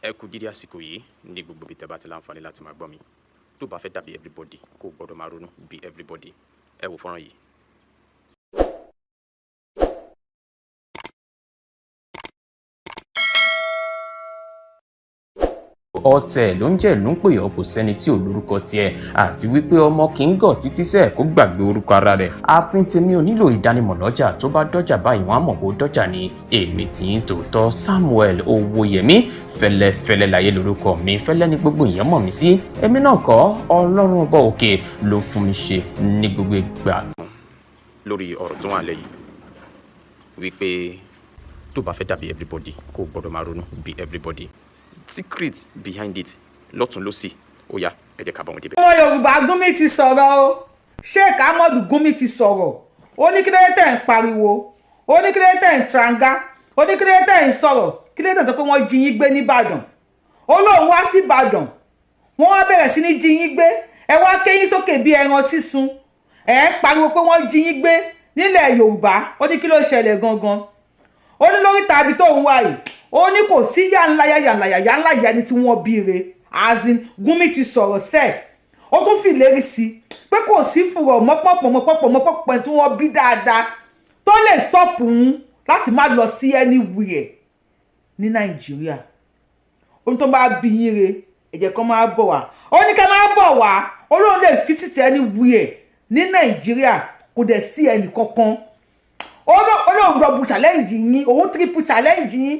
ẹ kú dídí àsìkò yìí ní gbogbo ibi tẹ́ bá ti láǹfààní láti máa gbọ́ mi tó bá fẹ́ dàbí everybody kó o gbọ́dọ̀ máa ronú bí everybody ẹ wò fọ́nrán yìí. ọ̀tẹ̀ ló ń jẹ́ ló ń pè ọ́ kò sẹ́ni tí ò lórúkọ tiẹ̀ àti wípé ọmọ kì í gọ̀ títí sẹ́ẹ̀ kó gbàgbé orúkọ ara rẹ̀. ààfin tèmi ò nílò ìdánimọ̀ lọ́jà tó bá dọ́jà báyìí wọ́n á mọ̀ bó dọ́jà ni. èmi tí ń tòótọ́ Samuel Owóyẹmí fẹ́lẹ́fẹ́lẹ́ láyé lórúkọ mi, fẹ́lẹ́ ní gbogbo èèyàn mọ̀ mí sí. èmi náà kọ́ Ọlọ́run ọba òkè ló fún mi ṣe ní gbogbo ìgbà. lórí ọ̀rọ̀ tó wà lẹ́yìn wípé tó bá fẹ́ dàbí everybody kó gbọ́dọ̀ máa ronú bí everybody, secret behind it lọ́tún lọ́sì ó yá ẹ jẹ́ ká bá wọn débẹ̀. ọmọ Yorùbá Gumi ti sọ̀rọ̀ o, Sheikh Ahmadu Gumi ti sọ̀rọ̀, ó ní kí lóde tẹ̀ ń pariwo, ó ní kí lóde tẹ̀ ń tranga, ó ní kí lóde tẹ̀ ń sọ̀rọ̀, kí lóde tẹ̀ sọ pé wọ́n jí yín gbé nìbàdàn, ó lóun wá sí Ìbàdàn wọ́n wá bẹ̀rẹ̀ sí ní jí yín gbé, ẹ wá kéyín sókè bí ẹran sísun, ẹ ń pariwo pé wọ́n jí yín gbé nílẹ̀ Yorùbá, ó ní kí ló ṣẹlẹ̀ gangan, ó ní lórí tàbí tó ń wá yìí ó ní kò sí yànláyà ni tí wọ́n bí re, azin Gumi ti sọ̀rọ̀ sẹ́ẹ̀, ó tún fi ìlérí sí pé kò sí fùrọ̀ mọ́pọ̀pọ̀ tí wọ́n bí dáadáa tó lè stop òun láti má lọ sí anywhere ní Nàìjíríà. ó ní tó bá bí yín re ẹ̀jẹ̀ kan máa bọ̀ wá, ó ní ká máa bọ̀ wá, ó lóun lè visit anywhere ní Nàìjíríà, kò dẹ̀ sí ẹnì kankan. ó lóun double challenge yín, òun triple challenge yín,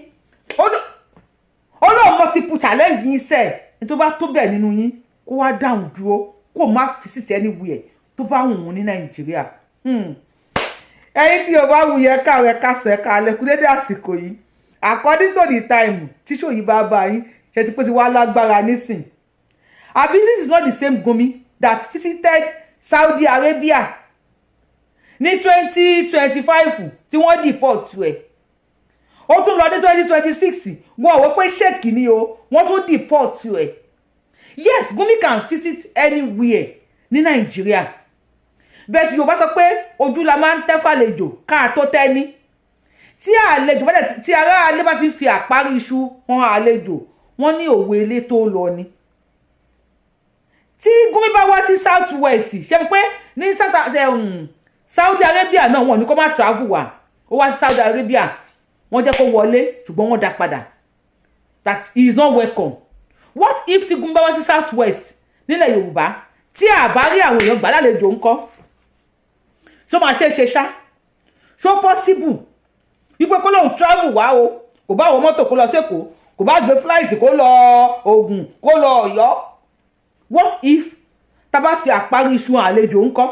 ó lóun multiple challenge yín sẹ́ẹ̀ ní tó bá tó bẹ̀ nínú yín kó wá dáhùn dúró kó má visit anywhere tó bá wù wọ́n ní Nàìjíríà. ẹ̀yin tí Yorùbá wù yẹ káwé kásẹ̀ kalẹ̀ kú dédé àsìkò yìí according to the time tí ṣòyí bá bá yín ṣe ti pé ti wá lágbára nísìn. àbí this is not the same Gumi that visited Saudi Arabia ní 2025 tí wọ́n deport ẹ̀, ó tún lọ ní 2026 wọ́n wò pé Sheikh ni o, wọ́n tún deport ẹ̀. yes, Gumi can visit anywhere ní Nàìjíríà, bẹ́ẹ̀ tí Yorùbá sọ pé ojú la máa ń tẹ́ fàlejò ká tó tẹ́ni. tí àlejò bá tí ará alẹ́ bá ti fi àparí iṣu wọn àlejò wọ́n ní òwe ilé tó lọ ni. tí Gumi bá wá sí South West ṣe pé ní Saudi Arabia náà wọ́n ní kó má travel wá, ó wá sí Saudi Arabia wọ́n jẹ́ kó wọlé ṣùgbọ́n wọ́n dá padà, that he is not welcome. what if tí Gumi bá wá sí South West nílẹ̀ Yorùbá tí àbárí àwọn èèyàn gbà lálejò ńkọ́, ṣó máa ṣe ṣá, ṣó possible wípé kó lóun travel wá o, kò bá wọ mọ́tò kó lọ sẹ́kọ̀ọ́, kò bá gbé flight kó lọ Ògùn kó lọ Ọ̀yọ́. what if tá bá fi àparí iṣu àlejò ńkọ́,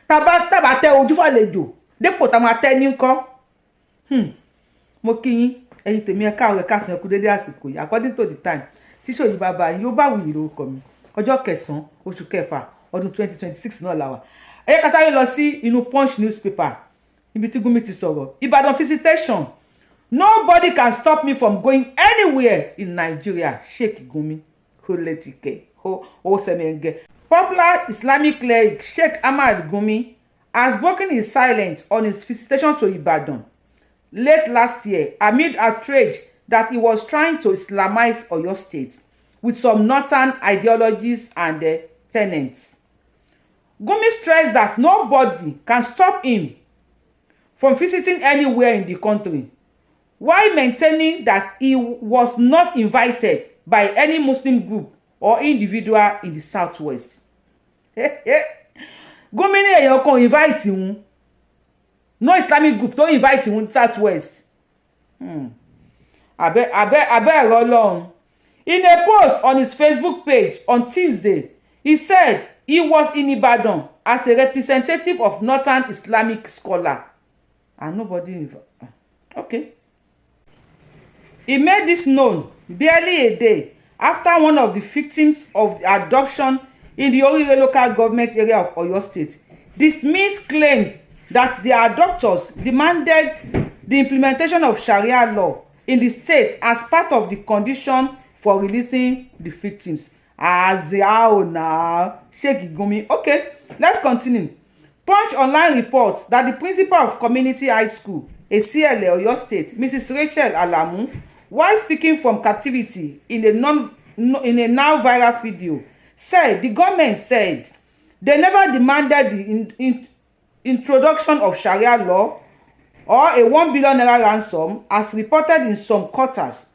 tá bá tẹ ojú fàlejò dépò tá máa tẹ́ ní ńkọ́. mo kí yín ẹ̀yin tèmi ẹ káàárọ̀ ẹ káàsán ẹ kú dédé àsìkò yìí according to the time tí ṣòyí bàbá yìí ó bá wù yìí lórúkọ mi, ọjọ́ kẹsàn-án oṣù kẹfà ọdún 2026 náà la wà. ẹ yẹ ká sáré lọ sí inú Punch newspaper níbi tí Gumi ti sọ̀rọ̀. Ìbàdàn visitation, nobody can stop me from going anywhere in Nigeria, Sheikh Gumi holetike osemenge. Popular Islamic cleric Sheikh Ahmad Gumi has broken his silence on his visitation to Ibadan late last year amid outrage that he was trying to Islamize Oyo State with some northern ideologies and tenets. Gumi stressed that nobody can stop him from visiting anywhere in the country, while maintaining that he was not invited by any Muslim group or individual in the Southwest. Gumi ní èèyàn kan invite wọn, no Islamic group tó invite wọn Southwest. Abẹ́ ẹ̀rọ Ọlọ́run. In a post on his Facebook page on Tuesday, he said he was in Ibadan as a representative of Northern Islamic scholar and nobody okay. He made this known barely a day after one of the victims of the abduction in the Orire local government area of Oyo State dismissed claims that the abductors demanded the implementation of Sharia law in the state as part of the condition for releasing the victims. As how now, Sheikh Gumi. Okay, let's continue. Punch online reports that the principal of Community High School, Esiele, Oyo State, Mrs. Rachel Alamu, while speaking from captivity in a now viral video, said the government said they never demanded the introduction of Sharia law or a 1 billion naira ransom as reported in some quarters,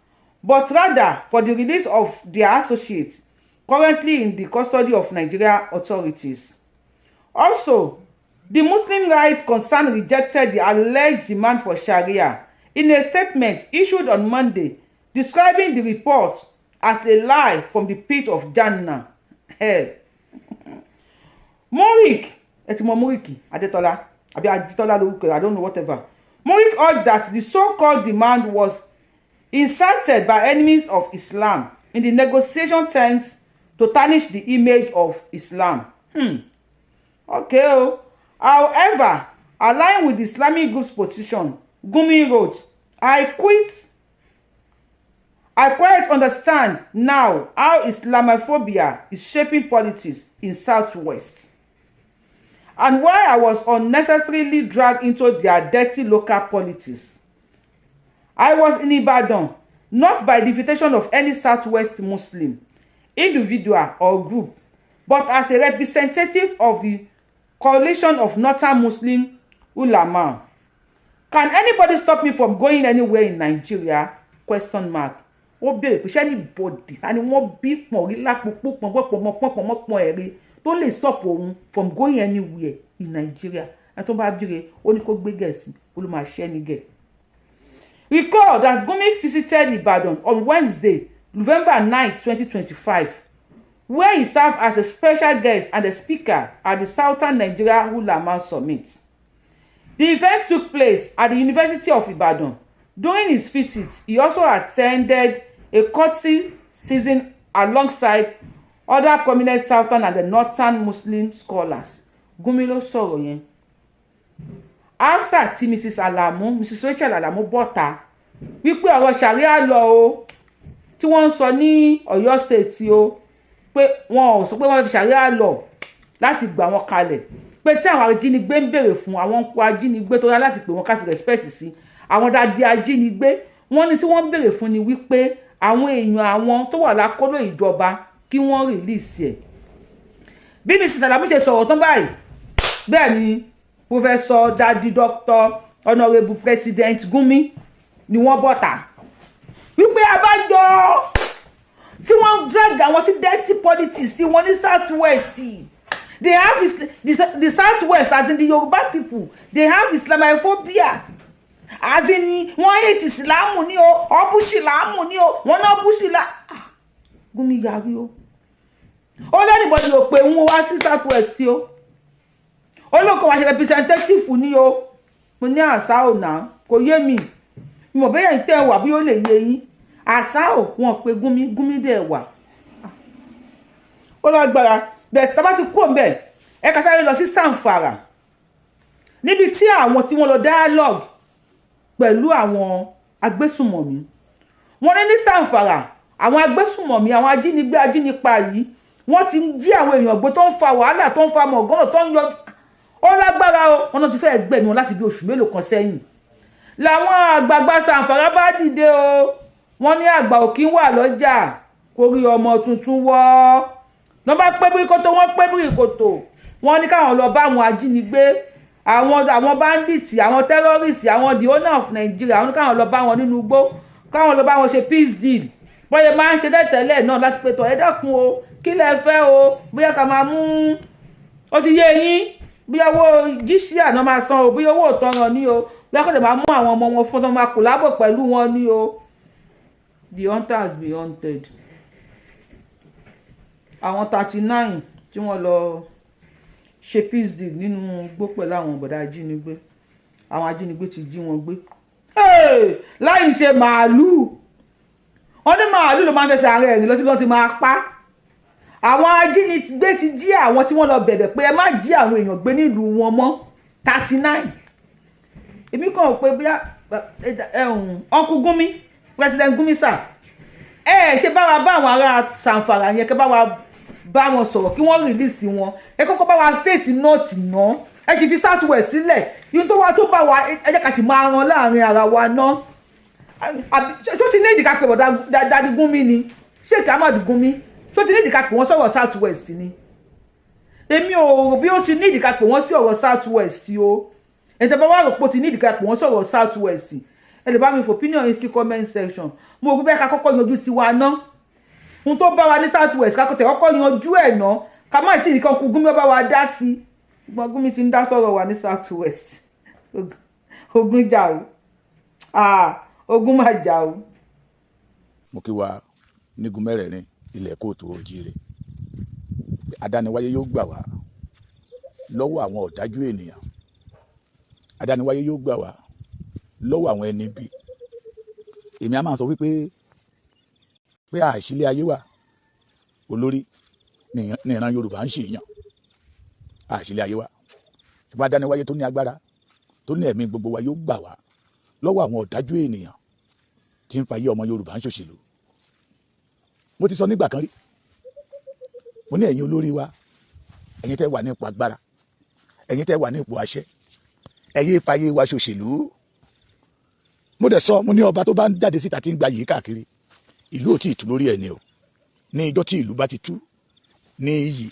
but rather for the release of their associates currently in the custody of Nigeria authorities. Also, the Muslim Rights Concern rejected the alleged demand for Sharia in a statement issued on Monday, describing the report as a lie from the pit of Jannah, hell. Murik Adetola, I don't know, whatever. Murik urged that the so-called demand was inserted by enemies of Islam in the negotiation terms to tarnish the image of Islam. Okay. However, aligned with the Islamic group's position, Gumi wrote, I quite understand now how Islamophobia is shaping politics in Southwest, and why I was unnecessarily dragged into their dirty local politics. I was in Ibadan, not by the invitation of any Southwest Muslim, individual or group, but as a representative of the Coalition of Northern Muslim Ulama. Can anybody stop me from going anywhere in Nigeria? Question mark. Ó béèrè pé ṣé anybody and wọ́n bí pọ̀n rí lápòpọ̀ pọ̀n ẹ̀rí tó lè stop òun from going anywhere in Nigeria. Ẹ tó bá bíire ó ní kó gbé Gẹ̀ẹ́sì ó ló máa ṣẹ́ ní Gẹ̀. Recall that Gumi visited Ibadan on Wednesday, November 9, 2025, where he served as a special guest and a speaker at the Southern Nigeria Ulama Summit. The event took place at the University of Ibadan. During his visit, he also attended a courtesy season alongside other prominent Southern and the Northern Muslim scholars. Gumi ló sọ̀rọ̀ yẹn. After tí Mrs. Rachel Alamu bọ́ta wípé ọ̀rọ̀ Sharia lọ o tí wọ́n ń sọ ní Ọ̀yọ́ state o pé wọn ò sọ pé wọ́n fi Sharia lọ láti gbà wọn kalẹ̀ pé tí àwọn ajínigbé ń béèrè fún àwọn ń kó ajínigbé tó yá láti pè wọ́n ká fi respect sí àwọn dadi ajínigbé wọ́n ní tí wọ́n ń béèrè fún ni wípé àwọn èèyàn àwọn tó wà lákòlò ìjọba kí wọ́n release ẹ̀. Bí Mrs. Alamu ṣe sọ̀rọ̀ tán báyìí bẹ́ẹ̀ ni Professor Dadi Dr. Honorable President Gumi ni wọ́n bọ́ta wípé abájọ tí wọ́n drag àwọn sí dirty politics tí wọ́n ní Southwest. They have the Southwest, as in the Yoruba people, they have Islamophobia. As in, wọ́n hate Islam ni o, ọ̀bùsì Islam ni o, wọ́n náà bùsì la. Gumi yàrí o. Ó lẹ́nìbọ̀dì ò pé wọ́n wá sí Southwest o. Ó lóko wá ṣe representative ni o. Mo ní àṣà ò náà, kò yé mi. Mo bẹ́yẹ̀ ń tẹ́ wà bí ó lè yé yín. Àṣà ò wọ́n pé Gumi dẹ̀ wà. Ó lọ gbára. Bẹ́ẹ̀ tí a bá ti kú ọ̀nbẹ̀ ẹ ká sáré lọ sí Zamfara níbi tí àwọn tí wọ́n lọ dialogue pẹ̀lú àwọn agbésùmọ̀mí. Wọ́n ní Zamfara àwọn agbésùmọ̀mí àwọn ajínipa yìí wọ́n ti jí àwọn èèyàn gbé tó ń fa wàhálà tó ń fa mọ̀gánà tó ń yọ ó lágbára o wọ́n náà ti fẹ́ gbẹ̀mí wọn láti bí oṣù mélòó kan sẹ́yìn. Làwọn àgbààgbà Zamfara bá dìde o wọ́n ní àgbà òkín wà lọ́jà kórí ọmọ tuntun wọ́. Wọ́n bá pé bíríkòtò wọ́n pé bíríkòtò wọ́n ní káwọn lọ bá àwọn ajínigbé àwọn bandits àwọn terrorists àwọn the owner of Nigeria wọ́n ní káwọn lọ bá wọn nínú igbó káwọn lọ bá wọn ṣe peace deal bóyá máa ń ṣe tẹ́tẹ́lẹ̀ náà láti pé tọ̀ ẹ dákun o kí lẹ fẹ́ o bóyá ká máa mú ó ti yé yín bóyá owó jíṣíà náà máa san o bóyá owó òtọ́ràn ní o bóyá kò lè máa mú àwọn ọmọ wọn fún ọ máa kò lábọ̀ pẹ̀lú wọn ní o. The hunter has been hunted. Àwọn 39 tí wọ́n lọ ṣe peace deal nínú igbó pẹ̀lú àwọn bọ̀dá ajínigbé àwọn ajínigbé ti jí wọn gbé láì ṣe màálù wọ́n ní màálù ló máa ń fẹsẹ̀ ààrẹ ẹ̀rìn lọ sí lọ́n ti máa pa àwọn ajínigbé ti jí àwọn tí wọ́n lọ bẹ̀bẹ̀ pé ẹ má jí àwọn èèyàn gbé nílùú wọn mọ́ 39. èmi kàn pé bí Uncle Gumi President Gumi sà ṣe bá wa bá àwọn ará Zamfara yẹn kẹ́ bá wa bá wọn sọ̀rọ̀ kí wọ́n release wọn ẹ kọ́kọ́ bá wa face north náà ẹ sì fi Southwest sílẹ̀ yìí tó wá tó bá wa ẹ jẹ́ ká sì máa ran láàrin ara wa náà ṣó ti ní ìdíkà pé bọ̀dá Dádì Gúnmi ni Sheikh Ahmad Gúnmi ṣó ti ní ìdíkà pé wọ́n sọ̀rọ̀ South West ni èmi ò rò bí ó ti ní ìdíkà pé wọ́n sí ọ̀rọ̀ South West o ẹ̀jẹ̀ bá wà rò pé ó ti ní ìdíkà pé wọ́n sọ̀rọ̀ South West ẹ lè bá mi fò opinion yín sí comment section mo rò bẹ́ẹ̀ ká kọ́kọ́ yanjú tiwa ná ohun tó bá wa ní South West ká kọ́kọ́ yanjú ẹ̀ ná ká má tí nìkan kú Gúnmi bá wa dá sí ṣùgbọ́n Gúnmi ti ń dá sọ̀rọ̀ wa ní South West ogun jà o ogun má jà o. mo kí wa nígun mẹ́rẹ̀ẹ̀rin ilẹ̀ kóòtù òjíire adániwáyé yóò gbà wá lọ́wọ́ àwọn ọ̀dájú ènìyàn adániwáyé yóò gbà wá lọ́wọ́ àwọn ẹni bí èmi a máa sọ wípé àìsílẹ̀ ayé wa olórí ní ìran Yorùbá ń ṣèyàn àìsílẹ̀ ayé wa ṣùgbọ́n adániwáyé tó ní agbára tó ní ẹ̀mí gbogbo wa yóò gbà wá lọ́wọ́ àwọn ọ̀dájú ènìyàn tí ń fayé ọmọ Yorùbá ń ṣòṣèlú. mo ti sọ nígbà kan rí mo ní ẹ̀yin olórí wa ẹ̀yin tẹ́ wà ní ipò agbára ẹ̀yin tẹ́ wà ní ipò àṣẹ ẹ̀yin fayé wa ṣòṣèlú. mo dẹ̀ sọ mo ní ọba tó bá ń jáde síta tí ń gba yìí káàkiri ìlú ò tí ì tú lórí ẹ̀ ni o ní ijọ́ tí ìlú bá ti tú ní iyì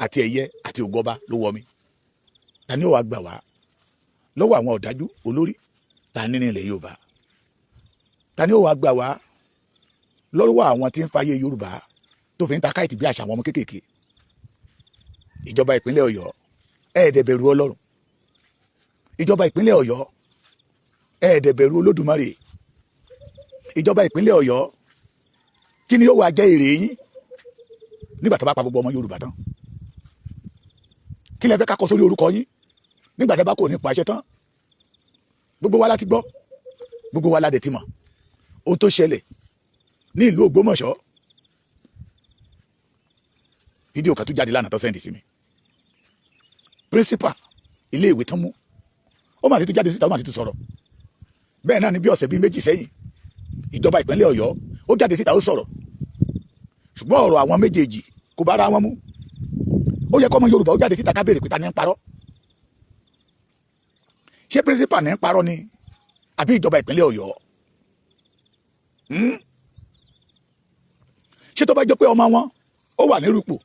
àti ẹ̀yẹ àti ògọba ló wọ mi. ta ni ó wá gbà wá lọ́wọ́ àwọn ọ̀dájú olórí ta ní nílẹ̀ Yorùbá? ta ni ó wá gbà wá lọ́wọ́ àwọn tí ń fayé Yorùbá tó fi ń ta káìtì bí àṣà àwọn ọmọ kéékèèké? ìjọba ìpínlẹ̀ Ọ̀yọ́ ẹ̀ẹ́dẹ̀ bẹ̀rù Ọlọ́run, ìjọba ìpínlẹ̀ Ọ̀yọ́ ẹ̀ẹ́dẹ̀ bẹ̀rù Olódùmarè, ìjọba ìpínlẹ̀ Ọ̀yọ́ kí ni yóò wá jẹ́ èrè yín nígbà tó bá pa gbogbo ọmọ Yorùbá tán? kí lẹ fẹ́ ká kọ sórí orúkọ yín nígbà tó bá kò ní pàṣẹ tán? gbogbo wa láti gbọ́, gbogbo wa ládẹ̀ ti mọ̀ ohun tó ṣẹlẹ̀ ní ìlú Ògbómọ̀ṣọ́. fídíò kan tó jáde lánàá tó sẹ́ndì sí mi, pírísípà ilé ìwé tán mú ó mà ti tó jáde síta ó mà ti tó sọ̀rọ̀. bẹ́ẹ̀ náà ni bí ọ̀sẹ̀ bíi méjì sẹ́yìn ìjọba ìpínlẹ̀ Ọ̀yọ́ ó jáde síta ó sọ̀rọ̀, ṣùgbọ́n ọ̀rọ̀ àwọn méjèèjì kò bá ara wọn mú. ó yẹ kọ́ ọmọ Yorùbá ó jáde síta ká béèrè pé ta ni ń parọ́, ṣé pírísípà ní ń parọ́ ni àbí ìjọba ìpínlẹ̀ Ọ̀yọ́? ṣé tó bá jẹ́ pé ọmọ wọn ó wà nírú ipò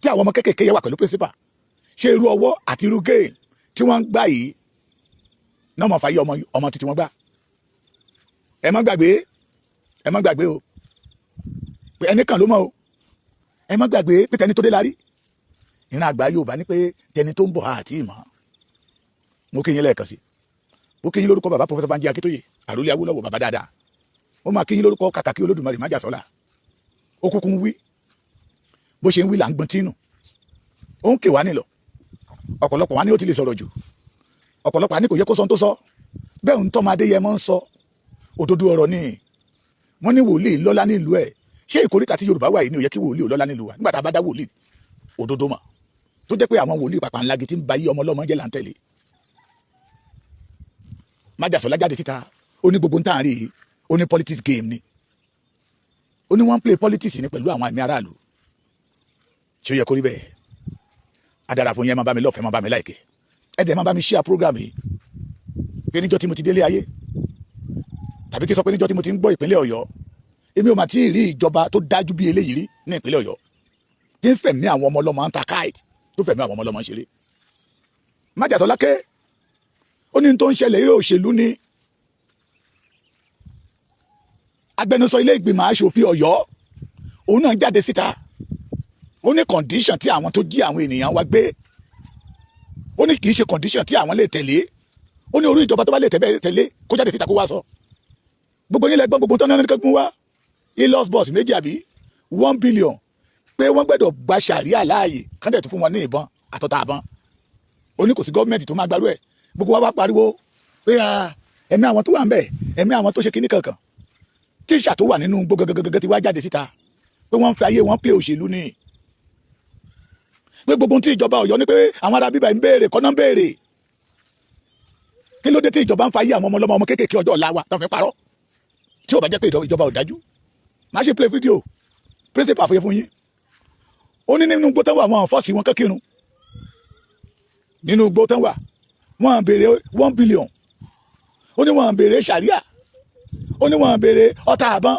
tí àwọn ọmọ kéékèèké yẹ wà pẹ̀lú pírísípà, ṣé irú ọwọ́ àti irú géè tí wọ́n ń gbà yìí náà mọ̀ fàyè ọmọ títí wọn gbà? ẹ má gbàgbé o pé ẹnìkan ló mọ̀ o, ẹ má gbàgbé pé tẹni tó dé la rí. ìran àgbà Yorùbá ní pé tẹni tó ń bọ̀ àti ìmọ̀. mo kí yín lẹ́ẹ̀kan sí, mo kí yín lórúkọ bàbá Professor Banji Akíntóyè àròlé Awólọ́wọ̀ bàbá dáadáa. ó máa kí yín lórúkọ kàkàkí Olódùmarè májàsọ́lá. ó kúkú ń wí bó ṣe ń wí là ń gbọ́n tínú, ó ń kè wá nílọ. ọ̀pọ̀lọpọ̀ wá ní ó ti lè sọ̀rọ̀ jù, ọ̀pọ̀lọpọ̀ wá ní kò yẹ kó sọ tó sọ. bẹ́ẹ̀ ń tọ́ máa dé yẹ mọ́ ń sọ òdodo ọ̀rọ̀ ni. wọ́n ní wòlíì lọ́lá nílùú ẹ̀, ṣé ìkórìtà tí Yorùbá wà yìí ni ó yẹ kí wòlíì lọ́lá nílùú wa? nígbà tá a bá dá wòlíì òdodo mọ̀ tó jẹ́ pé àwọn wòlíì pàpà ńlá gidi ń ba yí ọmọ ọlọ́mọ jẹ́ là ń tẹ̀lé. májàsọ́lá jáde síta ó ní gbogbo ń tàn rí i, ó ní politics game ni, ó ní wọ́n ń play politics ni pẹ̀lú àwọn àmì aráàlú. ṣé ó yẹ kó rí bẹ́ẹ̀? adára fún yẹn máa bá mi lọ́fẹ̀ẹ́ máa bá mi láìkẹ́, ẹ̀dẹ̀ máa bá mi share program yìí pé níjọ́ tí mo ti délé ayé tàbí kí n sọ pé níjọ́ tí mo ti ń gbọ́ ìpínlẹ̀ Ọ̀yọ́, èmi ò mà tí ì rí ìjọba tó dájú bí eléyìí rí ní ìpínlẹ̀ Ọ̀yọ́ tí ń fẹ̀mí àwọn ọmọ ọlọ́mọ ń ta káìtì, tó fẹ̀mí àwọn ọmọ ọlọ́mọ ń ṣeré. májàsọ́lá ké ó ní tó ń ṣẹlẹ̀ yóò òṣèlú ni. agbẹnusọ ilé ìgbìmọ̀ aṣòfin Ọ̀yọ́ òun náà jáde síta, ó ní condition tí àwọn tó jí àwọn ènìyàn wa gbé, ó ní kì í ṣe condition tí àwọn lè tẹ̀lé, ó ní orí ìjọba tó bá lè tẹ̀lé kó jáde síta kó wá sọ. gbogbo yín lẹ gbọ́ gbogbo tán náà nìkan gún wá ilos bus méjì àbí 1 billion pé wọ́n gbọ́dọ̀ gba sàríà láàyè kán dẹ̀ tún fún wọn ní ìbọn àtọ́ta àbọn. ó ní kò sí gọ́ọ̀mẹ̀ntì tó máa gbárù ẹ̀. gbogbo wa wá pariwo pé ẹ̀mí àwọn tó wà ń bẹ̀, ẹ̀mí àwọn tó ṣe kinní kankan. tíṣà tó wà nínú gbogbogbò ti wá jáde síta pé wọ́n ń fi ayé wọn play òṣèlú ni, pé gbogbo tí ìjọba Ọ̀yọ́ ní pé àwọn ará bíbá ń béèrè kọ́nà ń béèrè. kí ló dé tí ìjọba ń fa ayé àwọn ọmọ ọlọ́mọ ọmọ kéékèèké ọjọ́ ọ̀la wa tó fi parọ́ tí ò bá jẹ́ pé ìjọba ò dájú? má ṣe play video principal àfọyẹ fún yín. ó ní nínú gbó tán wà wọn fọ́ọ̀sì wọn kékerun, nínú gbó tán wà wọn béèrè 1 billion, ó ní wọn béèrè sàríà, ó ní wọn béèrè ọta àbọn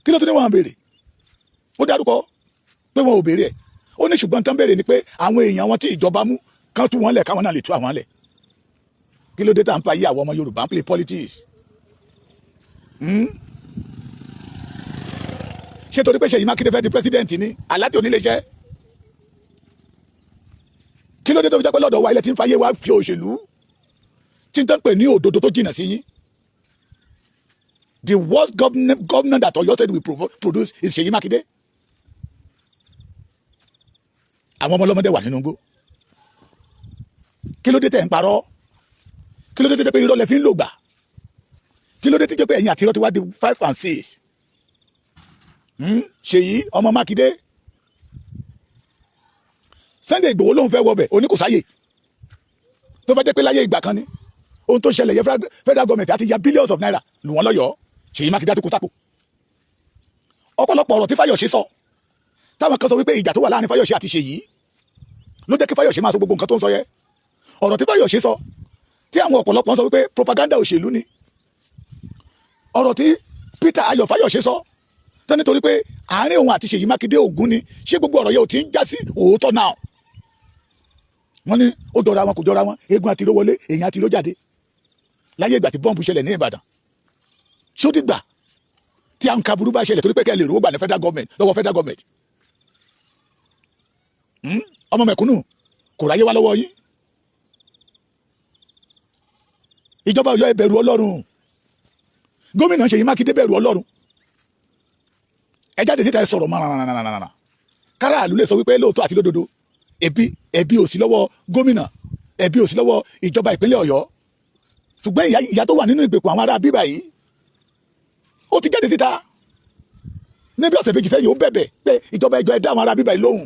kí ló tún ní wọn béèrè ó dárúkọ pé wọn ò béèrè ẹ̀ ó ní ṣùgbọ́n tán béèrè ni pé àwọn èèyàn wọn tí ìjọba mú kán tú wọn lẹ̀ káwọn náà lè tú àwọn lẹ̀ kí ló dé tá à ń pa yí àwọn ọmọ Yorùbá ń play politics ṣé torí pé Ṣèyí Mákindé fẹ́ di president ni aládé oníléeṣẹ́ kí ló dé tó fi jẹ́ pé lọ́dọ̀ wa ilẹ̀ tí ń fàyè wa fi òṣèlú tí ń tán pè ní òdodo tó jìnnà sí yín. The worst governor that Oyo State will produce is Ṣèyí Mákindé. Àwọn ọmọ ọlọ́mọdé wà nínú igbó. Kí ló dé tẹ̀ ń parọ́? Kí ló dé tẹ̀ pé irọ́ lẹ fi ń lò gbà? Kí ló dé tẹ̀ pé ẹ̀yin àti irọ́ ti wá di 5 and 6? Ṣèyí ọmọ Mákindé. Sunday Igboho ló ń fẹ́ wọbẹ̀ oní kò sáyè. Tó bá jẹ́ pé láyé ìgbà kan ni ohun tó ṣẹlẹ̀ yẹ federal government àti ya billions of naira lù wọ́n lọ́yọ̀ọ́ Ṣèyí Mákindé àti kútàkù. Ọ̀pọ̀lọpọ̀ ọ̀rọ̀ tí Fáyọ̀ṣe sọ táwọn kan sọ wípé ìjà tó wà láàrin Fáyọ̀ṣe àti Ṣèyí ló jẹ́ kí Fáyọ̀ṣe máa sọ gbogbo nǹkan tó ń sọ yẹ. Ọ̀rọ̀ tí Fáyọ̀ṣe sọ tí àwọn ọ̀pọ̀lọpọ̀ sọ wípé propaganda òṣèlú ni. Ọ̀rọ̀ tí Peter Ayọ̀ Fáyọ̀ṣe sọ tó nítorí pé àárín òun àti Ṣèyí Mákindé ògún ni ṣé gbogbo ọ̀rọ̀ yẹ ò ti ń já sí òótọ́ náà. Wọ́n ní ó jọra wọn kò jọra wọn eégún àti iró wọlé èèyàn àti iró jáde láyé ìgbà tí bọ́ǹbù ṣẹlẹ̀ ní Ìbàdàn ṣó dìgbà tí àwọn kaburú bá ṣẹlẹ̀ torí pé kẹ́ lè rówó gbà ní federal government lọ́wọ́ federal government ọmọ mẹ̀kúnnù kò ráyé wá lọ́wọ́ yín ìjọba Ọ̀yọ́ ẹ bẹ̀rù Ọlọ́run gómìnà Ṣèyí Mákindé bẹ̀rù Ọlọ́run ẹ jáde síta ẹ sọ̀rọ̀ mọ́nà káràlú lè sọ wípé lóòótọ́ àti lódodo ẹ̀bi ò sí lọ́wọ́ gómìnà ẹ̀bi ò sí lọ́wọ́ ìjọba ìpínlẹ̀ Ọ̀yọ́ ṣùgbọ́n ìyá tó wà nínú ìgbèkùn àwọn ará bíbà yìí ó ti jáde síta níbi ọ̀sẹ̀ méjì sẹ́yìn ó bẹ̀bẹ̀ pé ìjọba ẹjọ́ ẹ dá àwọn ará bíbà yìí lóhùn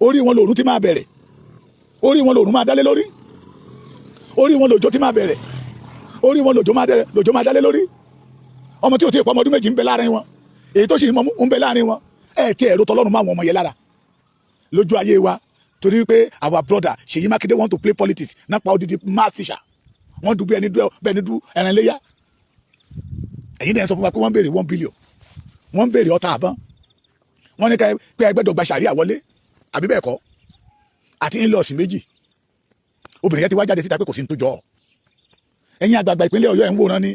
orí wọn lòrùn ti máa bẹ̀rẹ̀ orí wọn lòrùn máa dálé lórí orí wọn lòjò ti máa bẹ̀rẹ̀ orí wọn lòjò máa dálé lórí ọmọ tí ò tí ì pọ̀ ọmọ ọdún méjì ń bẹ láàrin wọn èyí tó sì ń bẹ láàrin wọn ẹ̀ tí ẹ̀rọ tọlọ́run máa wọn ọmọ yẹn lára lójú ayé wa torí pé our brother Ṣèyí Mákindé want to play politics nápa odidi mass teacher wọ́n dùn bí ẹni dú ẹran iléyà ẹ̀yin náà sọ fún wa pé wọ́n béèrè 1 billion wọ́n béèrè ọta àbọ̀n wọ́n ní pé ẹgbẹ́dọ̀ gba sàríà wọlé àbí bẹ́ẹ̀ kọ́ àti in-laws méjì obìnrin yẹn ti wá jáde síta pé kò sí ní tó jọ ẹ̀yin àgbààgbà ìpínlẹ̀ Ọ̀yọ́ ẹ̀ ń wòran ni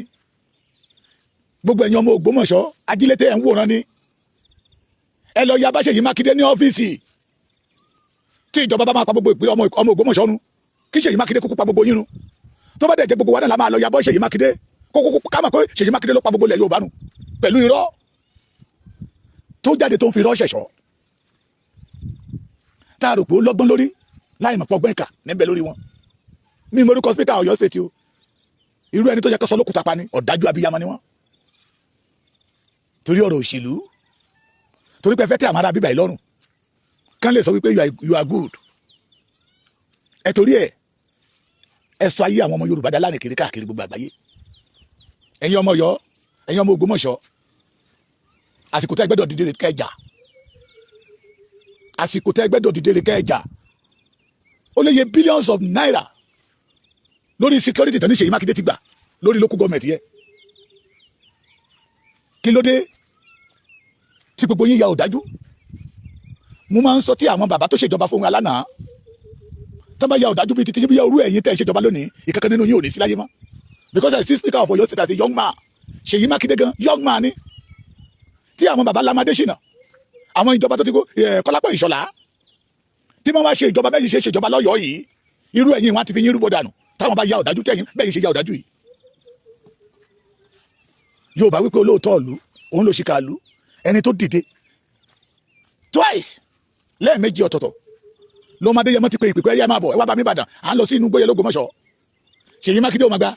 gbogbo ẹ̀yin ọmọ Ògbómọ̀ṣọ́ ajílété ẹ̀ ń wòran ni ẹ lọ ya bá Ṣèyí Mákindé ní ọ́fíìsì tí ìjọba bá máa pa gbogbo ìpínlẹ̀ ọmọ Ògbómọ̀ṣọ́ nu kí Ṣèyí Mákindé kúkú pa gbogbo yín nu tó bá dẹ̀ jẹ́ gbogbo wa náà la máa lọ ya bọ́ Ṣèyí Mákindé kókó ká mọ̀ pé Ṣèyí Mákindé ló pa gbogbo ilẹ̀ Yorùbá nu pẹ̀lú irọ́ tó jáde tó ń fi irọ́ ṣẹ̀ṣọ́ tá a rò pé ó lọ́gbọ́n lórí láì mọ̀ pọ́gbọ́n ìkà níbẹ̀ lórí wọn mi mo orúkọ spíkà Ọ̀yọ́ State o irú ẹni tó yẹ kó sọ lókùtà pa ni ọ̀dájú abiyamọ ni wọn torí ọ̀rọ̀ òṣèlú torí pé ẹ fẹ́ tẹ́ àmàrà bíbà ìlọ́run kán lè sọ wípé you are good ẹ torí ẹ sọ ayé àwọn ọmọ Yorùbá dá lánàá kiri káàkiri gbogbo àgbáyé ẹ̀yin ọmọ Ọ̀yọ́ ẹ̀yin ọmọ Ògbómọ̀ṣọ́ àsìkò tẹ́ gbẹ́dọ̀ dìde kẹjà àsìkò tẹ́ gbẹ́dọ̀ dìde kẹjà ó lè yẹ billions of naira lórí security tó ní Ṣèyí Mákindé ti gbà lórí local government yẹ kí ló dé tí gbogbo yín ya ọ̀dájú mo máa ń sọ tí àwọn bàbá tó ṣèjọba fún wa lánàá tó bá ya ọ̀dájú bíi títí bí orú ẹ̀yin tẹ́ ṣèjọba lónìí ìkankan nínú yín ò ní sí láyé mọ́ because I see speaker of Ọ̀yọ́ State as a young man Ṣèyí Mákindé gan young man ni tí àwọn bàbá Lámádé Ṣínà àwọn ìjọba tó ti kó Kọ́lápọ̀ Ìṣọ̀lá tí wọ́n wá ṣe ìjọba bẹ́ẹ̀ ṣe ṣèjọba lọ́yọ̀ọ́ yìí irú ẹ̀yin wọn ti fi yín rúbọ dànù táwọn bá ya ọ̀dájú tẹ̀yìn bẹ́ẹ̀ ṣe ya ọ̀dájú yìí Yorùbá wípé olóòótọ́ ìlú òun ló ṣìkà ìlú ẹni tó dìde twice lẹ́ẹ̀mejì ọ̀tọ̀ọ̀tọ̀ ló máa dé yẹmọ́ ti pé ìpèpè ẹ̀yà máa bọ̀ ẹ wá bá mi Ìbàdàn à ń lọ sí inú gbóyè l'Ógbómọ̀ṣọ́ Ṣèyí Mákindé ò máa gbà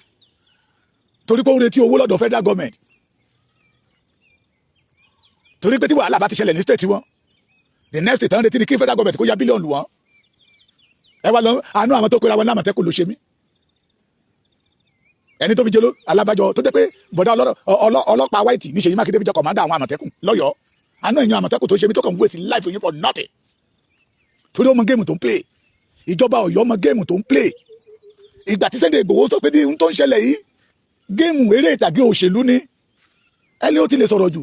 torí pé ó retí owó lọ́dọ̀ federal government torí pé tí wàhálà bá ti ṣẹlẹ̀ ní state wọn the next state tán retí ni kí federal government kó ya bílíọ̀nù wọn ẹ wá lọ àánú àwọn tó pera wọn l'Àmọ̀tẹ́kùn ló ṣe mí ẹni tó fi jẹló alábàjọ tó jẹ́ pé bọ̀dá ọlọ́pàá white ní Ṣèyí Mákindé fi jẹ kọ̀mándà àwọn Àmọ̀tẹ́kùn lọ́yọ̀ọ́ àánú ẹ̀yìn Àmọ̀tẹ́kùn tó ṣe mí tó kàn wéètì life yín for nothing torí ó mọ géèmù tó ń play ìjọba Ọ̀yọ́ mọ géèmù tó ń play ìgbà tí Sunday Igboho sọ pé ní ohun tó ń ṣẹlẹ̀ yìí géèmù eré ìtàgé òṣèlú ni ẹni ó ti lè sọ̀rọ̀ jù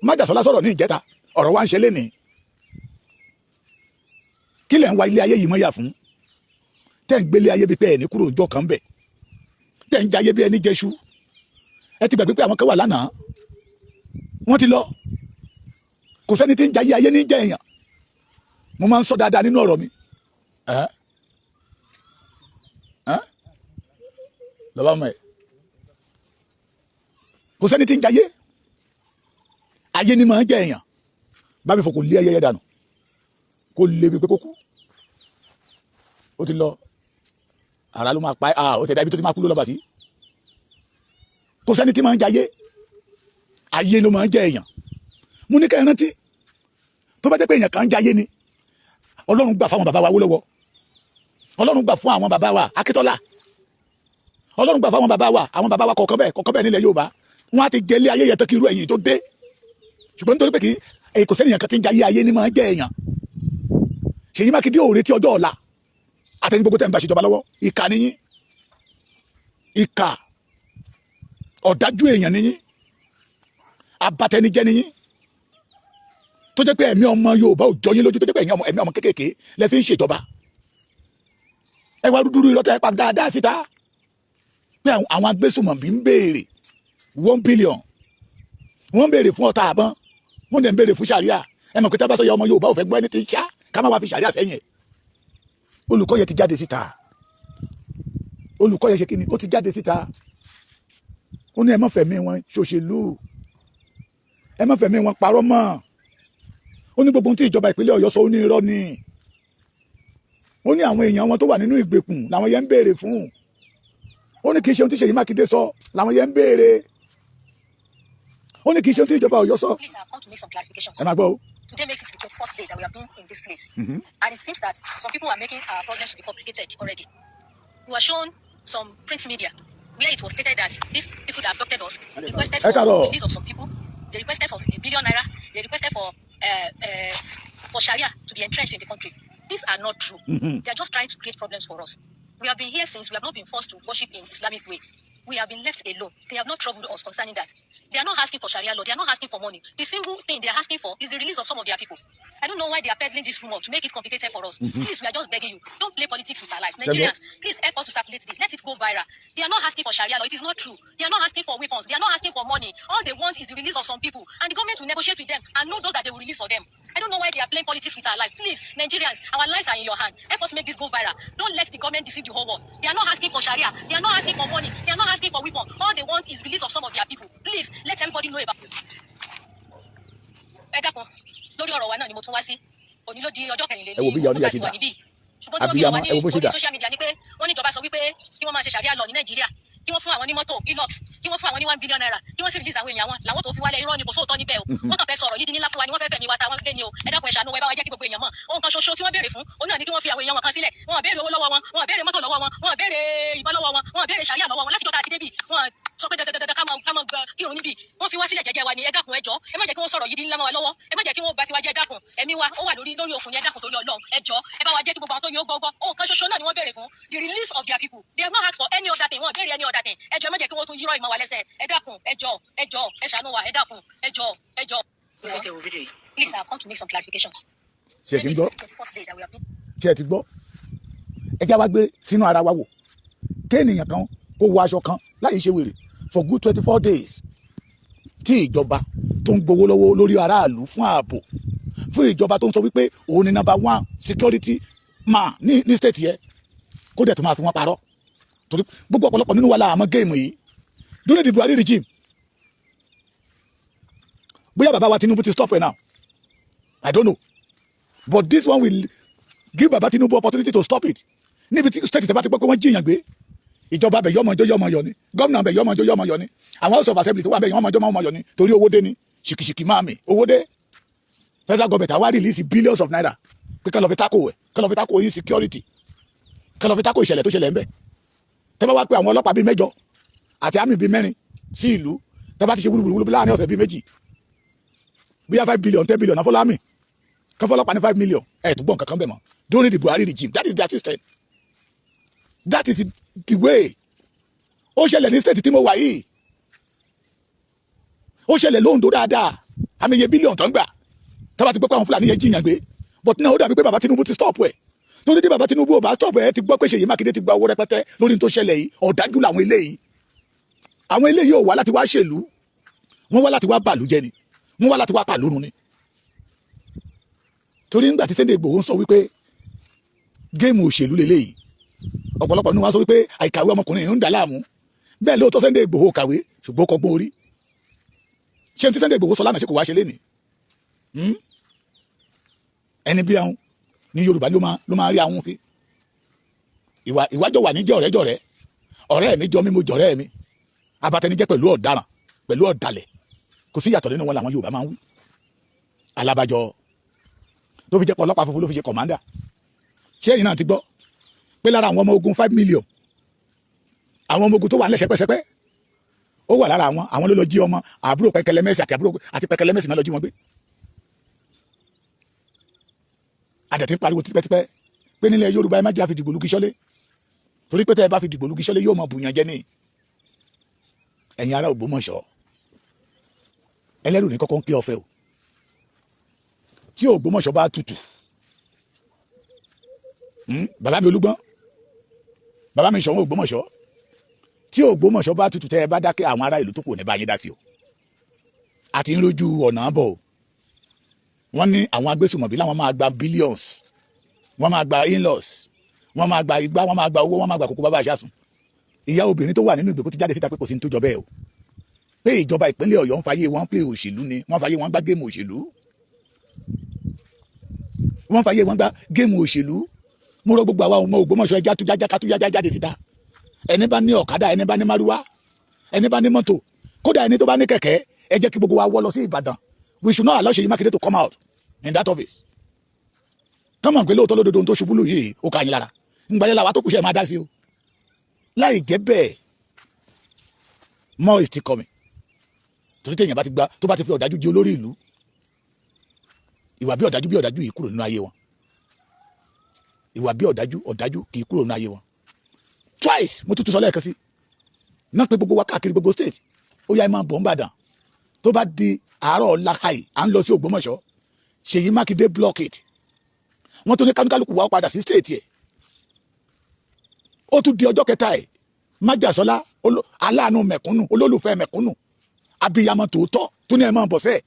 májàsọ́lá sọ̀rọ̀ ní ìjẹta ọ̀rọ̀ wa ń ṣe lénìí kí lẹ̀ ń wa ilé ayé yìí mọ́yà fún tẹ́ ń gbélé ayé bíi pé ẹni kúrò ọjọ́ kan bẹ̀ tẹ́ ń jayé bí ẹni jẹṣu ẹ ti gbàgbé pé àwọn kan wà lánàá wọ́n ti lọ kò sẹ́ni tí ń jayé ayé ní jẹ́ èèyàn mo máa ń sọ dáadáa nínú ọ̀rọ̀ mi lọ́wọ́ ọmọ ẹ̀ kò sẹ́ni tí ń jayé ayé ni máa ń jẹ́ èèyàn bá mi fò kò lé ayẹyẹ dànù kò lé bí pé kó kú ó ti lọ ara ló máa pa ó tẹ̀dá ibi tó ti máa kú ló lọ́ba sí kò sẹ́ni tí máa ń jayé ayé ló máa ń jẹ́ èèyàn mo ní ká ẹ rántí tó bá jẹ́ pé èèyàn kan ń jayé ni ọlọ́run gbà fún àwọn bàbá wa Awólọ́wọ̀ ọlọ́run gbà fún àwọn bàbá wa Akíntọ́lá ọlọ́run gbà fún àwọn bàbá wa kọ̀ọ̀kan bẹ́ẹ̀ nílẹ̀ Yorùbá wọn á ti jẹ ilé ayé yẹn tó kí irú ẹ̀yìn tó dé ṣùgbọ́n nítorí pé kò sẹ́niyàn kan tí ń jayé ayé ni máa ń jẹ́ èèyàn Ṣèyí Mákindé ò retí ọjọ́ ọ̀la àtẹ̀yìn gbogbo tẹ̀ ń bá ṣèjọba lọ́wọ́ ìkà nìyí ìkà ọ̀dájú èèyàn nìyí abatẹnijẹ́ nìyí tó jẹ́ pé ẹ̀mí ọmọ Yorùbá ò jọ yín lójú tó jẹ́ pé ẹ̀mí ọmọ kéékèèké lẹ fi ń ṣèjọba ẹ wá dúdú irọ́ tẹ́ ẹ pa dáadáa síta pé àwọn agbésùmọ̀bí ń béèrè 1 billion wọ́n ń béèrè fún ọta àbọ̀n wọ́n dẹ̀ ń béèrè fún sàríà ẹ mọ̀ pé tá bá sọ yẹ ọmọ Yorùbá ò fẹ́ gbọ́ ẹni tí ń ṣá ká má wá fi sàríà sẹ́yìn ẹ̀ olùkọ́ yẹn ti jáde síta olùkọ́ yẹn ṣe kí ni ó ti jáde síta ó ní ẹ má fẹ̀mí wọn ṣòṣèlú ẹ má fẹ̀mí wọn parọ́ mọ́ ó ní gbogbo ohun tí ìjọba ìpínlẹ̀ Ọ̀yọ́ sọ ó ní irọ́ ni ó ní àwọn èèyàn wọn tó wà nínú ìgbèkùn làwọn yẹn ń béèrè fún ó ní kì í ṣe ohun tí Ṣèyí Mákindé sọ làwọn yẹn ń béèrè ó ní kì í ṣe ohun tí ìjọba Ọ̀yọ́ sọ. Please, I have come to make some clarifications. ẹ máa gbọ́ o. Today makes it the 24th day that we have been in this place. And it seems that some people are making our problems to be complicated already. We were shown some print media where it was stated that these people that abducted us requested for the release of some people. They requested for ₦1 billion. They requested for Sharia to be entrenched in the country. These are not true. They are just trying to create problems for us. We have been here since. We have not been forced to worship in Islamic way. We have been left alone. They have not troubled us concerning that. They are not asking for Sharia law. They are not asking for money. The single thing they are asking for is the release of some of their people. I don't know why they are peddling this rumor to make it complicated for us. Please, we are just begging you. Don't play politics with our lives. Nigerians, please help us to circulate this. Let it go viral. They are not asking for Sharia law. It is not true. They are not asking for weapons. They are not asking for money. All they want is the release of some people. And the government will negotiate with them and know those that they will release for them. I don't know why they are playing politics with our life. Please, Nigerians, our lives are in your hand. Help us make this go viral. Don't let the government deceive the whole world. They are not asking for Sharia. They are not asking for money. They are not asking for weapons. All they want is release of some of their people. Please, let everybody know about it. Ẹ dákun, lórí ọ̀rọ̀ wa náà ni mo tún wá sí. Òní ló di ọjọ́ kẹrìnlélẹ́yìn. ẹ wo bí ìyá oníyà ṣe dà abiyamọ ẹ wo bó ṣe dà. Social media ni pé wọ́n ní ìjọba sọ wípé kí wọ́n máa ṣe Sharia law ní Nàìjíríà, kí wọ́n fún àwọn ní mọ́tò Hilux, kí wọ́n fún àwọn ní ₦1 billion, kí wọ́n sì release àwọn èèyàn wọn làwọn tó fi wálé irọ́ ni kò sóòótọ́ níbẹ̀ o. Wọ́n kàn fẹ́ sọ̀rọ̀ yìí di ńlá fún wa ni wọ́n fẹ́ fẹ̀mí wa táwọn gbé ni o. Ẹ dákun ẹ ṣàánú ẹ bá wa jẹ́ kí gbogbo èèyàn mọ̀. Ohun kan ṣoṣo tí wọ́n béèrè fún òun náà ni kí wọ́n fi àwọn èèyàn wọn kan sílẹ̀. Wọ́n béèrè owó lọ́wọ́ wọn, wọ́n béèrè mọ́tò lọ́wọ́ wọn, wọ́n béèrè ìbọn lọ́wọ́ wọn, wọ́n béèrè Sharia lọ́wọ́ wọn láti jọta àti débì. Wọ́n sọ pé dandan ká máa gbọ́ kírun níbí. Wọ́n fi wá sílẹ̀ jẹ́jẹ́ wa ni ẹ dákun ẹ jọ̀ọ́. Ẹ má jẹ́ kí wọ́n sọ̀rọ̀ yìí di ńlá mọ́ wa lọ́wọ́. Ẹ má jẹ́ kí wọ́n bá tiwa jẹ́ ẹ dákun. Ẹ̀mí wa ó wà lórí òkun ni ẹ dákun torí Ọlọ́run. Ẹ jọ̀ọ́ ẹ bá wa jẹ́ kí gbogbo àwọn tó yóò gbọ́gbọ́. Ohun kan ṣoṣo náà ni wọ́n béèrè fún. The release of their people. They have not asked for any other thing. Wọ́n béèrè any other thing. Ẹ jọ̀ọ́ ẹ má jẹ́ kí wọ́n tún yírọ̀ ìmọ̀ wa lẹ́sẹ̀. Ẹ dákun ẹ jọ̀ọ́ ẹ ṣàánú wa ẹ dákun ẹ jọ̀ọ́. Please, I have come to make some clarifications. ṣe ti ń gbọ́ ṣe ti gbọ́ ẹ já wa gbé sínú ara wa wò kéènìyàn kan kó wọ aṣọ kan láì ṣe wèrè for good 24 days tí ìjọba tó ń gbowó lọ́wọ́ lórí aráàlú fún ààbò fún ìjọba tó ń sọ wípé òun ni #1 security man ní state yẹ kó dẹ̀ tó máa fi wọ́n parọ́ torí gbogbo ọ̀pọ̀lọpọ̀ nínú wa la àmọ́ géèmù yìí during the Buhari regime bóyá bàbá wa Tinubu ti stop it now I don't know but this one will give bàbá Tinubu opportunity to stop it níbi tí state tẹ́bá ti gbọ́ pé wọ́n jíyàn gbé ìjọba bẹ̀ yọmọ yọ ni gómìnà bẹ̀ yọmọ yọ ni àwọn house of assembly tó wà bẹ̀ yọmọ yọ ni torí owó dé ni ṣìkìṣìkì máa mi owó dé federal government àwa release billions of naira pé kí lọ fi tako insecurity kí lọ fi tako ìṣẹ̀lẹ̀ tó ṣẹlẹ̀ ńbẹ̀ tẹ́bá wá pé àwọn ọlọ́pàá bíi 8 àti àmì bíi 4 sí ìlú tẹ́bá ti ṣe wúlúwúlú láàrin ọ̀sẹ̀ bíi 2 bóyá 5 billion 10 billion afọlámi kọfọlọpàá ní 5 million tó gbọ́n kankan bẹ̀ mọ́ during the Buhari regime that is their system that is the way ó ṣẹlẹ̀ ní state tí mo wà yìí, ó ṣẹlẹ̀ lóńdó dáadáa, àmì iye bílíọ̀nù tó ń gbà tábà ti gbọ́ pé àwọn Fúlàní yẹn jiyàn gbé, but náà ó dàbí pé bàbá Tinubu ti stop ẹ̀, torí tí bàbá Tinubu ò bá stop ẹ̀ ti gbọ́ pé Ṣèyí Mákindé ti gba owó rẹpẹtẹ lórí tó ṣẹlẹ̀ yìí. Ọ̀dájú làwọn eléyìí, àwọn eléyìí ò wá láti wá ṣèlú, wọ́n wá láti wá bàlú jẹ́ ni, wọ́n wá láti wá pàlórun ni. Torí nígbà tí Sunday Igboho ń sọ wípé géèmù òṣèlú lélẹ́yìí, ọ̀pọ̀lọpọ̀ ní wọ́n sọ wípé àìkàwé ọmọkùnrin ń dà láàmú. Bẹ́ẹ̀ lóòótọ́ Sunday Igboho kàwé ṣùgbọ́n kọ́gbọ́n orí. Ṣé tí Sunday Igboho sọ lánàá ṣe kò wá ṣe lénìí? Ẹni bí àwọn ní Yorùbá ló máa rí àwọn fi. Ìwájọ wà ní jẹ́ ọ̀rẹ́jọ̀rẹ́, ọ̀rẹ́ mi jọ mí mo jọ̀rẹ́ mi, abatẹnijẹ́ pẹ̀lú ọ̀daràn pẹ̀lú ọ̀dàlẹ̀, kò sí ìyàtọ̀ nínú wọn làwọn Yorùbá máa ń wí. Alábàjọ tó fi jẹ́ pé ọlọ́pàá funfun ló fi ṣe kọ̀mándà. Ṣé ẹ̀yin náà ti gbọ́ pé lára àwọn ọmọ ogun 5 million, àwọn ọmọ ogun tó wà nílẹ̀ ṣẹpẹ́ṣẹpẹ́ ó wà lára àwọn ló lọ jí ọmọ àbúrò Pẹ̀kẹ́lẹ́mẹ́sì àti Pẹ̀kẹ́lẹ́mẹ́sì náà lọ jí wọn gbé. Àdẹ̀tí ń pariwo tipẹ́tipẹ́ pé nílẹ̀ Yorùbá ẹ má jẹ́ àfi dìgbò lùkì ṣọ́lé, torí pé tẹ́ ẹ bá fi dìgbò lùkì ṣọ́lé yóò mọ bùyàn jẹ́ ní. Ẹ̀yin ará Ògbómọ̀ṣọ́, ẹlẹ́rù ní kọ́kọ́ ń pé ọ̀fẹ́ o, tí Ògbómọ̀ṣọ́ bá tutù, bàbá mi Olúgbọ́n, bàbá mi Ṣọ̀ún Ògbómọ̀ṣọ́, tí Ògbómọ̀ṣọ́ bá tutù tẹ́ ẹ bá dákẹ́, àwọn ará ìlú tó kù ní bá yín dá sí o. Àti ń rojú ọ̀nà bọ̀ o. Wọ́n ní àwọn agbésùmọ̀bí láwọn máa gba billions, wọ́n máa gba in-laws, wọ́n máa gba igbá, wọ́n máa gba owó, wọ́n máa gba kókó bàbá àṣàsùn. Ìyá obìnrin tó wà nínú ìgbèkùn ti jáde síta pé kò sí ní tó jọ bẹ́ẹ̀ o, pé ìjọba ìpínlẹ̀ Ọ̀yọ́ ń fàyè wọn play òṣèlú ni, wọ́n fàyè wọn gbá géèmù òṣèlú, wọ́n fàyè wọn gbá géèmù òṣèlú. Mo rọ gbogbo àwa ọmọ Ògbómọ̀ṣọ́ ẹja tújájá jáde síta, ẹni bá ní ọ̀kadà, ẹni bá ní márúwá, ẹni bá ní mọ́tò, kódà ẹni tó bá ní kẹ̀kẹ́, ẹ jẹ́ kí gbogbo wa wọ́ lọ sí Ìbàdàn. We should not allow Ṣèyí Mákindé to come out in that office. Kọ́mọ̀ pé lóòótọ́ lódodo tó ṣubú lù yìí ó kà yín lára, ńgbà yẹn làwa tó kù ṣe máa dá sí o. Láì jẹ́ bẹ́ẹ̀, more is still coming. Torí téèyàn bá ti gba tó bá ti fi ọ̀dájú di olórí ìlú, ìwà bí ọ̀dájú yìí kúrò nínú ayé wọn. Ìwà bí ọ̀dájú kì í kúrò nínú ayé wọn. Twice mo tútù sọ lẹ́ẹ̀kan sí, náà pé gbogbo wa káàkiri gbogbo state, ó yá ẹ máa bọ̀ ń bàdàn. Tó bá di àárọ̀ ọ̀la káì à ń lọ sí Ògbómọ̀ṣọ́, Ṣèyí Mákindé block it. Wọ́n tún ní kálukú wa padà sí state ẹ̀. Ó tún di ọjọ́ kẹta ẹ̀, Májàsọ́lá aláàánú mẹ̀kúnnù, olólùfẹ́ mẹ̀kúnnù, abiyamọ tòótọ́ tó ní ẹ̀ máa bọ̀ sẹ́ẹ̀.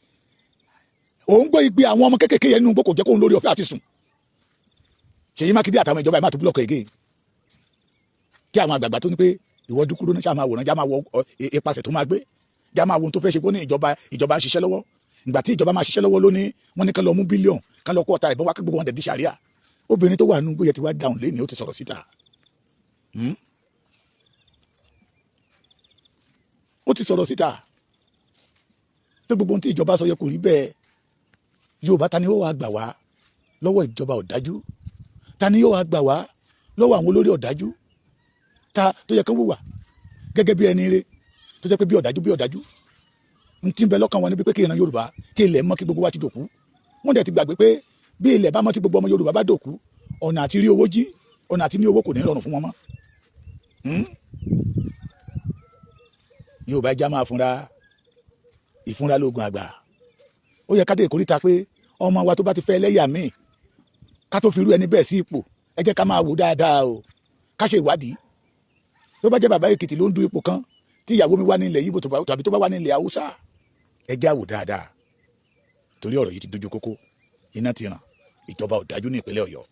Òun gbé igbe àwọn ọmọ kékèké yẹn nínú gbogbo jẹ́ kóun lórí ọ̀fẹ́ àti sùn. Ṣèyí Mákindé àtàwọn ìjọba ẹ̀ máa tún block again. Kí àwọn àgbààgbà tó ní pé ìwọ dúkúrú ní sáà máa wòran, já máa wọ ipasẹ̀ tó máa gbé, já máa wo ohun tó fẹ́ ṣe kó ní ìjọba ń ṣiṣẹ́ lọ́wọ́. Ìgbà tí ìjọba máa ṣiṣẹ́ lọ́wọ́ lónìí, wọ́n ní kán lọ mú bílíọ̀n, kán lọ kó ọ̀tá ìbọn wá kí gbogbo wọn dẹ̀ di ṣàríà. Obìnrin tó wà nínú gbóyè ti wá dáhùn lẹ́ni, ó ti sọ̀rọ̀ síta. Ó ti sọ̀rọ̀ síta. Tó gbogbo ohun tí ìjọba sọ yẹ kò rí bẹ́ẹ̀. Yorùbá ta ni ó wá gbà wá lọ́wọ́ ìjọba ọ̀dájú? Ta ni yóò wá gbà wá lọ́wọ́ àwọn olórí ọ̀dájú tó yẹ kán wùwà gẹ́gẹ́ bí ẹni rere, tó jẹ́ pé bí ọ̀dájú ń tí ń bẹ lọ́kàn wọn níbi pé kí ìran Yorùbá kí ilẹ̀ mọ́ kí gbogbo wa ti dòkú. Wọ́n dẹ̀ ti gbàgbé pé bí ilẹ̀ bá mọ́ tí gbogbo ọmọ Yorùbá bá dòkú, ọ̀nà àti rí owó jí, ọ̀nà àti ní owó kò ní rọrùn fún wọn mọ́. Yorùbá já máa fúnra, ìfúnra lóògùn àgbà. Ó yẹ ká dé ìkórìtà pé ọmọ wa tó bá ti fẹ́ ẹlẹ́yà míì, ká tó fi rú ẹni bẹ́ẹ̀ sí ipò, ẹ jẹ́ ká máa wò dáadáa o, ká ṣe ìwádìí. Tó bá jẹ́ bàbá Èkìtì ló ń du ipò kan, tí ìyàwó mi wà ní ilẹ̀ Ìgbò tàbí tó bá wà ní ilẹ̀ Haúsá, ẹ jẹ́ á wò dáadáa. Torí ọ̀rọ̀ yìí ti dojú kókó, iná ti ràn. Ìjọba ọ̀dájú ní ìpínlẹ̀ Ọ̀yọ́,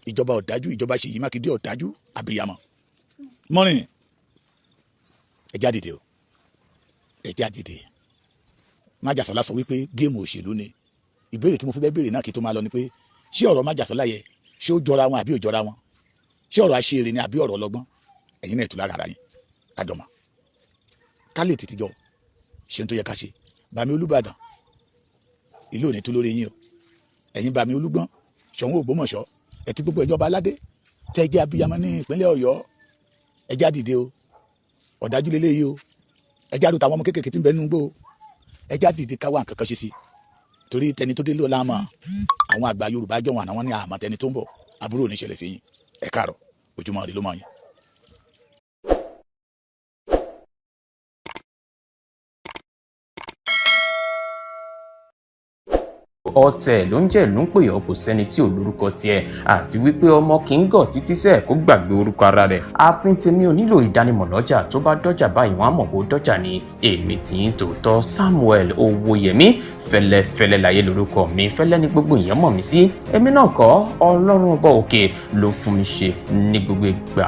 ìjọba ọ̀dájú, ìjọba Ṣèyí Mákindé ọ̀dájú, abiyamọ. Mọ́rin, ẹ já dìde o, ẹ já dìde. Májàsọ́lá sọ wípé géèmù òṣèlú ni. Ìbéèrè tí mo fi bẹ́ẹ̀ béèrè náà kí tó máa lọ ni pé ṣé ọ̀rọ̀ Májàsọ́lá yẹ ṣé ó jọra wọn àbí ò jọra wọn? Ṣé ọ̀rọ̀ aṣèrè ni àbí ọ̀rọ̀ ọlọ́gbọ́n? Ẹ̀yin náà tú lára ara yín kájọmọ ká lè tètè jọ ṣe ń tó yẹ ká ṣe. Bàmí Olúbàdàn, ìlú ò ní tú lórí yín o. Ẹ̀yin Bàmí Olúgbọ́n, Ṣọ̀ún Ògbómọ̀ṣọ́, ẹ ti gbogbo ìjọba aládé tẹ́ ẹ jẹ́ abiyamọ ní ìpínlẹ̀ Ọ̀yọ́, ẹ já dìde o. Ọ̀dájú lélẹ́yìí o. Ẹ já dùn táwọn ọmọ kéékèèké tí ń bẹ nínú gbó o. Ẹ já dìde ká wá nǹkan kan ṣe sí i. Torí tẹni tó dé ló láàmú àwọn àgbà Yorùbá jọ̀wọ́n àwọn ní àmọ́ tẹni tó ń bọ̀, àbúrò ò ní ṣẹlẹ̀ sí yín. Ẹ káàárọ̀, ojúmọ́ ire ló mọ́ yín. ọ̀tẹ̀ ló ń jẹ́ ìlú ń pè ọ́ kò sẹ́ni tí ò lórúkọ tiẹ̀ àti wípé ọmọ kì í gọ̀ títí sẹ́ẹ̀ kó gbàgbé orúkọ ara rẹ̀. ààfin tèmi ò nílò ìdánimọ̀ lọ́jà tó bá dọ́jà báyìí wọ́n á mọ̀ bó dọ́jà ni. èmi tí ń tòótọ́ Samuel Owóyẹmí fẹ́lẹ́fẹ́lẹ́ láyé lórúkọ mi, fẹ́lẹ́ ní gbogbo èèyàn mọ̀ mí sí. èmi náà kọ́, Ọlọ́run ọba òkè ló fún mi ṣe ní gbogbo ìgbà.